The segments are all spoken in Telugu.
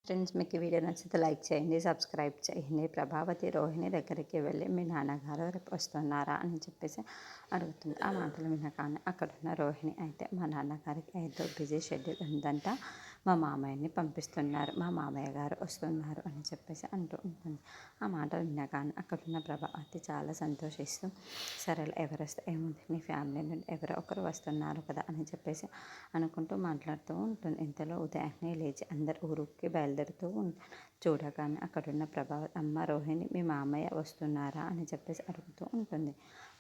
ఫ్రెండ్స్, మీకు ఈ వీడియో నచ్చితే లైక్ చేయండి, సబ్స్క్రైబ్ చేయండి. ప్రభావతి రోహిణి దగ్గరికి వెళ్ళి మీ నాన్నగారు రేపు వస్తున్నారా అని చెప్పేసి అడుగుతుంది. ఆ మాటలు వినగానే అక్కడున్న రోహిణి అయితే మా నాన్నగారికి ఏదో బిజీ షెడ్యూల్ ఉందంట, మా మామయ్యని పంపిస్తున్నారు, మా మామయ్య గారు వస్తున్నారు అని చెప్పేసి అంటూ ఉంటుంది. ఆ మాటలు వినగానే అక్కడున్న ప్రభావతి చాలా సంతోషిస్తూ, సరేలే ఎవరు వస్తే ఏముంది, మీ ఫ్యామిలీ నుండి ఎవరో ఒకరు వస్తున్నారు కదా అని చెప్పేసి అనుకుంటూ మాట్లాడుతూ ఉంటుంది. ఇంతలో ఉదయాన్నే లేచి అందరు ఊరికి బయలుదేరుతూ ఉంటారు. చూడగానే అక్కడున్న ప్రభావతి, అమ్మ రోహిణి, మీ మామయ్య వస్తున్నారా అని చెప్పేసి అడుగుతూ ఉంటుంది.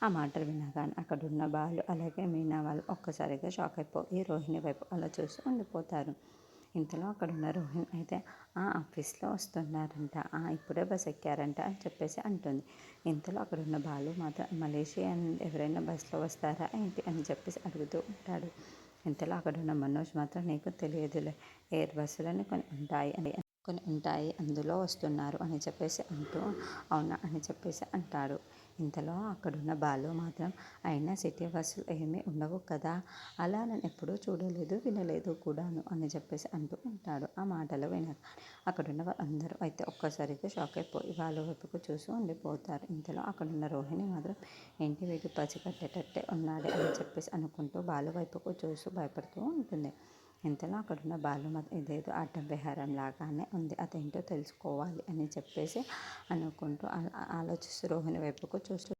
ఆ మాటలు వినగానే అక్కడున్న బాలు అలాగే మీనా వాళ్ళు ఒక్కసారిగా షాక్ అయిపోయి రోహిణి వైపు అలా చూస్తూ ఉండిపోతారు. ఇంతలో అక్కడున్న రోహిణి అయితే ఆఫీస్లో వస్తున్నారంట, ఇప్పుడే బస్ ఎక్కారంట అని చెప్పేసి అంటుంది. ఇంతలో అక్కడున్న బాలు మాత్రం మలేషియన్ ఎవరైనా బస్సులో వస్తారా ఏంటి అని చెప్పేసి అడుగుతూ ఉంటాడు. ఇంతలో అక్కడున్న మనోజ్ మాత్రం, నీకు తెలియదులే, ఎయిర్ బస్సులని కొన్ని ఉంటాయి అందులో వస్తున్నారు అని చెప్పేసి అంటూ, అవునా అని చెప్పేసి అంటాడు. ఇంతలో అక్కడున్న బాలు మాత్రం, అయినా సిటీ బస్సులు ఏమీ ఉండవు కదా, అలా నేను ఎప్పుడూ చూడలేదు వినలేదు కూడాను అని చెప్పేసి అంటూ ఉంటాడు. ఆ మాటలు వినగానే అక్కడున్న వాళ్ళందరూ అయితే ఒక్కసారిగా షాక్ అయిపోయి వాళ్ళ వైపుకు చూసి ఉండిపోతారు. ఇంతలో అక్కడున్న రోహిణి మాత్రం, ఏంటి వీడు పసిగట్టేటట్టే ఉన్నాడే అని చెప్పేసి అనుకుంటూ బాలు వైపుకు చూస్తూ భయపడుతూ ఉంటుంది. ఇంతలో అక్కడున్న బాలు మాత్రం, ఇదేదో అడ్డం విహారం లాగానే ఉంది, అదేంటో తెలుసుకోవాలి అని చెప్పేసి అనుకుంటూ ఆలోచిస్తూ రోహిణి వైపుకు చూస్తూ